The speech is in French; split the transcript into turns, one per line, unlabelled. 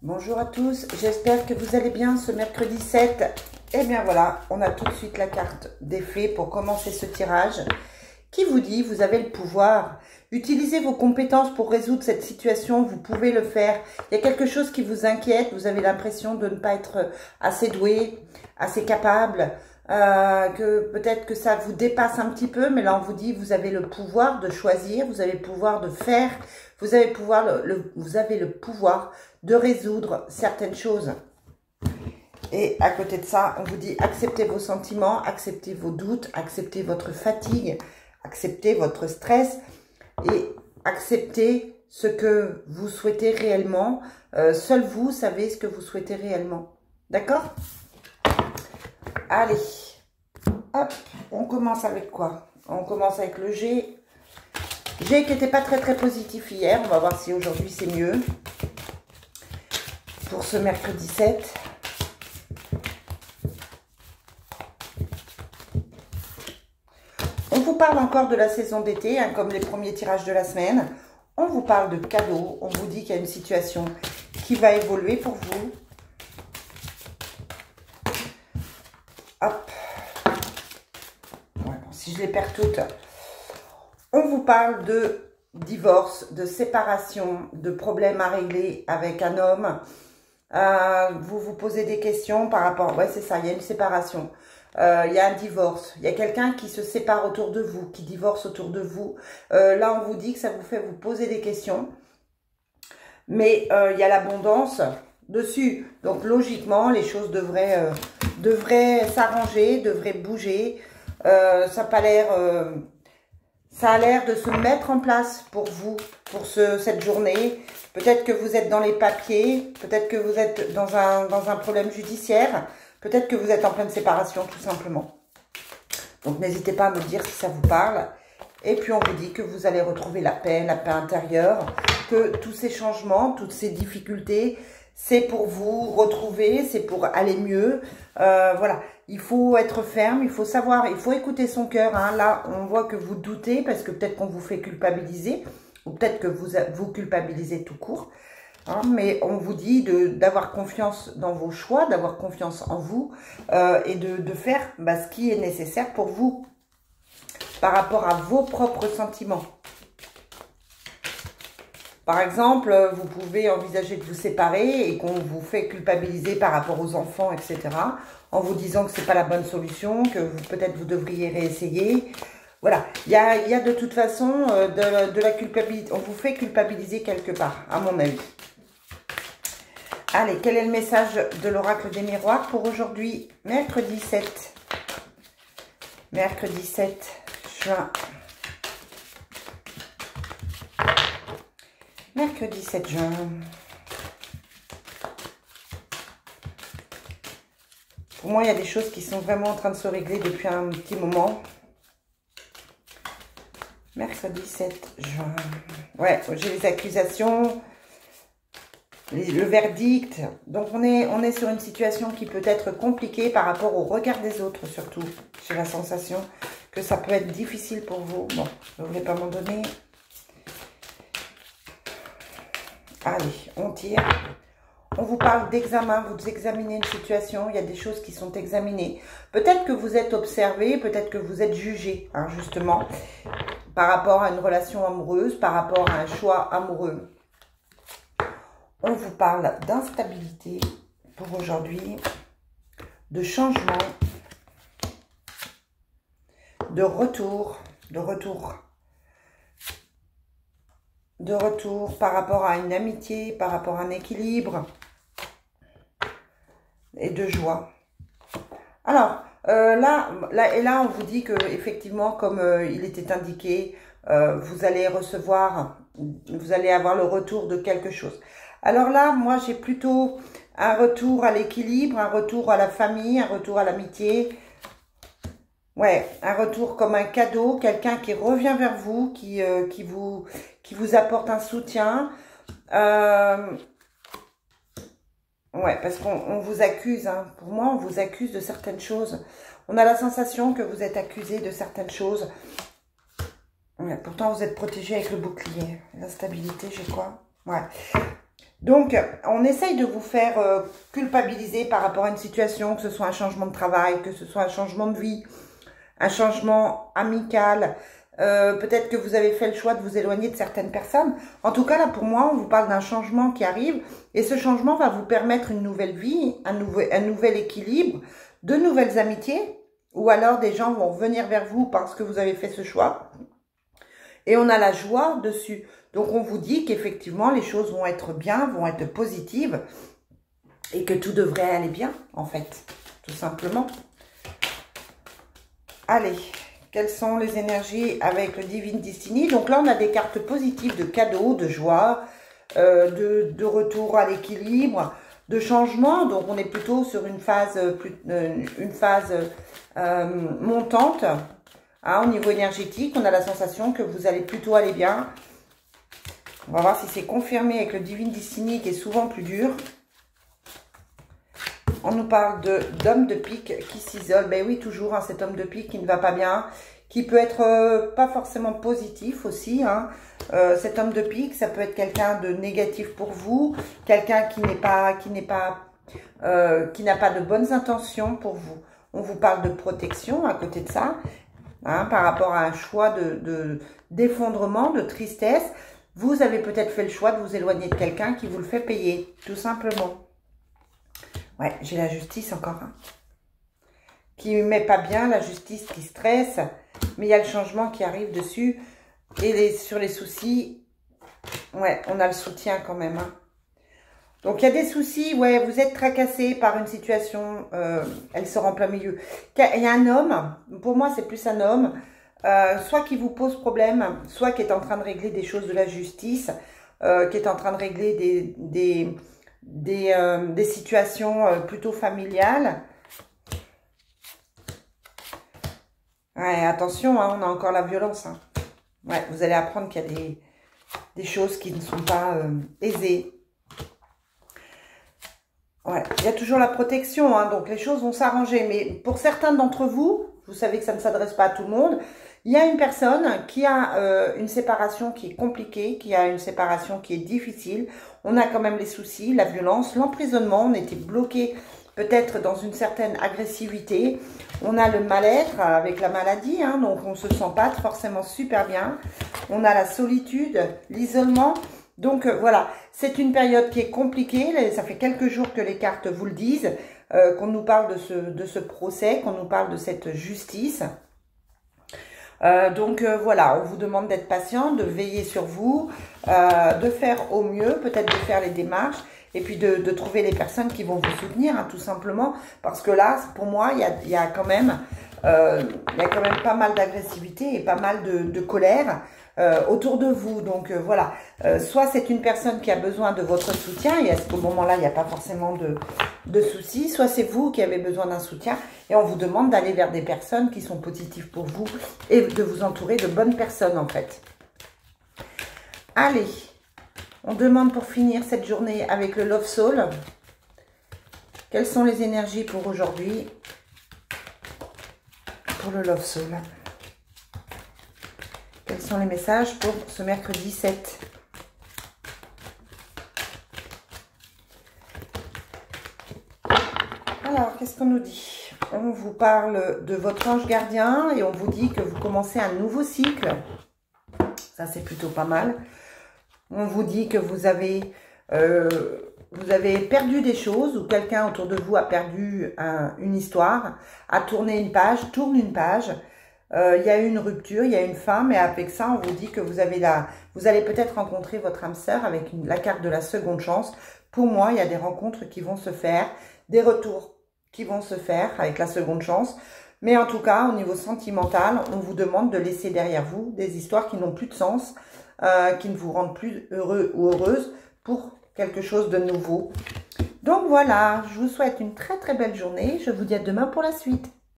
Bonjour à tous, j'espère que vous allez bien ce mercredi 7. Et bien voilà, on a tout de suite la carte des fées pour commencer ce tirage qui vous dit, vous avez le pouvoir. Utilisez vos compétences pour résoudre cette situation, vous pouvez le faire. Il y a quelque chose qui vous inquiète, vous avez l'impression de ne pas être assez doué, assez capable, que peut-être que ça vous dépasse un petit peu, mais là on vous dit, vous avez le pouvoir de choisir, vous avez le pouvoir de faire, vous avez le pouvoir de résoudre certaines choses. Et à côté de ça, on vous dit, acceptez vos sentiments, acceptez vos doutes, acceptez votre fatigue, acceptez votre stress et acceptez ce que vous souhaitez réellement. Seul vous savez ce que vous souhaitez réellement. D'accord? Allez, hop, on commence avec quoi? On commence avec le G. G qui n'était pas très positif hier. On va voir si aujourd'hui c'est mieux. Pour ce mercredi 7. On vous parle encore de la saison d'été, hein, comme les premiers tirages de la semaine. On vous parle de cadeaux. On vous dit qu'il y a une situation qui va évoluer pour vous. Hop. Ouais, bon, si je les perds toutes. On vous parle de divorce, de séparation, de problèmes à régler avec un homme. Vous vous posez des questions par rapport... Ouais, c'est ça, il y a une séparation. Il y a un divorce. Il y a quelqu'un qui se sépare autour de vous, qui divorce autour de vous. Là, on vous dit que ça vous fait vous poser des questions. Mais il y a l'abondance dessus. Donc, logiquement, les choses devraient s'arranger, devraient bouger. Ça n'a pas l'air... ça a l'air de se mettre en place pour vous, pour cette journée. Peut-être que vous êtes dans les papiers, peut-être que vous êtes dans un problème judiciaire, peut-être que vous êtes en pleine séparation tout simplement. Donc n'hésitez pas à me dire si ça vous parle. Et puis on vous dit que vous allez retrouver la paix intérieure, que tous ces changements, toutes ces difficultés, c'est pour vous retrouver, c'est pour aller mieux. Voilà, il faut être ferme, il faut savoir, il faut écouter son cœur. Hein. Là, on voit que vous doutez parce que peut-être qu'on vous fait culpabiliser ou peut-être que vous culpabilisez tout court. Hein, mais on vous dit d'avoir confiance dans vos choix, d'avoir confiance en vous et de faire ce qui est nécessaire pour vous par rapport à vos propres sentiments. Par exemple, vous pouvez envisager de vous séparer et qu'on vous fait culpabiliser par rapport aux enfants, etc. En vous disant que ce n'est pas la bonne solution, que peut-être vous devriez réessayer. Voilà, il y a de toute façon de la culpabilité. On vous fait culpabiliser quelque part, à mon avis. Allez, quel est le message de l'oracle des miroirs pour aujourd'hui, mercredi 7. Mercredi 7 juin. Mercredi 7 juin. Pour moi, il y a des choses qui sont vraiment en train de se régler depuis un petit moment. Mercredi 7 juin. Ouais, j'ai les accusations, le verdict. Donc, on est sur une situation qui peut être compliquée par rapport au regard des autres, surtout. J'ai la sensation que ça peut être difficile pour vous. Bon, vous ne voulez pas m'en donner. Allez, on tire. On vous parle d'examen, vous examinez une situation, il y a des choses qui sont examinées. Peut-être que vous êtes observé, peut-être que vous êtes jugé, hein, justement, par rapport à une relation amoureuse, par rapport à un choix amoureux. On vous parle d'instabilité pour aujourd'hui, de changement, de retour par rapport à une amitié, par rapport à un équilibre et de joie. Alors, là, on vous dit que effectivement, comme il était indiqué, vous allez avoir le retour de quelque chose. Alors là, moi, j'ai plutôt un retour à l'équilibre, un retour à la famille, un retour à l'amitié. Ouais, un retour comme un cadeau, quelqu'un qui revient vers vous, qui vous apporte un soutien. Ouais, parce qu'on vous accuse, hein. Pour moi, on vous accuse de certaines choses. On a la sensation que vous êtes accusé de certaines choses. Ouais, pourtant, vous êtes protégé avec le bouclier. L'instabilité, j'ai quoi? Ouais. Donc, on essaye de vous faire culpabiliser par rapport à une situation, que ce soit un changement de travail, que ce soit un changement de vie, un changement amical. Peut-être que vous avez fait le choix de vous éloigner de certaines personnes. En tout cas, là, pour moi, on vous parle d'un changement qui arrive. Et ce changement va vous permettre une nouvelle vie, un nouvel équilibre, de nouvelles amitiés. Ou alors, des gens vont revenir vers vous parce que vous avez fait ce choix. Et on a la joie dessus. Donc, on vous dit qu'effectivement, les choses vont être bien, vont être positives. Et que tout devrait aller bien, en fait. Tout simplement. Allez. Quelles sont les énergies avec le Divine Destiny? Donc là, on a des cartes positives de cadeaux, de joie, de retour à l'équilibre, de changement. Donc, on est plutôt sur une phase, montante. Hein, au niveau énergétique, on a la sensation que vous allez plutôt aller bien. On va voir si c'est confirmé avec le Divine Destiny qui est souvent plus dur. On nous parle d'homme de pique qui s'isole. Ben oui, toujours, hein, cet homme de pique qui ne va pas bien, qui peut être pas forcément positif aussi. Hein. Cet homme de pique, ça peut être quelqu'un de négatif pour vous, quelqu'un qui n'a pas de bonnes intentions pour vous. On vous parle de protection à côté de ça, hein, par rapport à un choix d'effondrement, de tristesse. Vous avez peut-être fait le choix de vous éloigner de quelqu'un qui vous le fait payer, tout simplement. Ouais, j'ai la justice encore. Hein. Qui ne met pas bien, la justice qui stresse. Mais il y a le changement qui arrive dessus. Et sur les soucis, ouais, on a le soutien quand même. Hein. Donc, il y a des soucis. Ouais, vous êtes tracassé par une situation. Elle sort en plein milieu. Il y a un homme. Pour moi, c'est plus un homme. Soit qui vous pose problème, soit qui est en train de régler des choses de la justice. Qui est en train de régler des situations plutôt familiales. Ouais, attention, hein, on a encore la violence. Hein. Ouais, vous allez apprendre qu'il y a des choses qui ne sont pas aisées. Ouais, il y a toujours la protection, hein, donc les choses vont s'arranger. Mais pour certains d'entre vous, vous savez que ça ne s'adresse pas à tout le monde, il y a une personne qui a une séparation qui est compliquée, qui a une séparation qui est difficile. On a quand même les soucis, la violence, l'emprisonnement. On était bloqué peut-être dans une certaine agressivité. On a le mal-être avec la maladie, hein, donc on ne se sent pas forcément super bien. On a la solitude, l'isolement. Donc voilà, c'est une période qui est compliquée. Ça fait quelques jours que les cartes vous le disent, qu'on nous parle de ce procès, qu'on nous parle de cette justice. Donc voilà, on vous demande d'être patient, de veiller sur vous, de faire au mieux, peut-être de faire les démarches et puis de trouver les personnes qui vont vous soutenir, hein, tout simplement. Parce que là, pour moi, il y a quand même pas mal d'agressivité et pas mal de colère autour de vous. Donc voilà, soit c'est une personne qui a besoin de votre soutien et à ce moment-là, il n'y a pas forcément de soucis, soit c'est vous qui avez besoin d'un soutien et on vous demande d'aller vers des personnes qui sont positives pour vous et de vous entourer de bonnes personnes en fait. Allez, on demande pour finir cette journée avec le Love Soul. Quelles sont les énergies pour aujourd'hui pour le Love Soul? Quels sont les messages pour ce mercredi 7? Alors, qu'est-ce qu'on nous dit? On vous parle de votre ange gardien et on vous dit que vous commencez un nouveau cycle. Ça, c'est plutôt pas mal. On vous dit que vous avez perdu des choses ou quelqu'un autour de vous a perdu une histoire, a tourné une page, tourne une page. Il y a eu une rupture, il y a une fin, mais avec ça, on vous dit que vous allez peut-être rencontrer votre âme sœur avec la carte de la seconde chance. Pour moi, il y a des rencontres qui vont se faire, des retours qui vont se faire avec la seconde chance. Mais en tout cas, au niveau sentimental, on vous demande de laisser derrière vous des histoires qui n'ont plus de sens, qui ne vous rendent plus heureux ou heureuse pour quelque chose de nouveau. Donc voilà, je vous souhaite une très très belle journée. Je vous dis à demain pour la suite.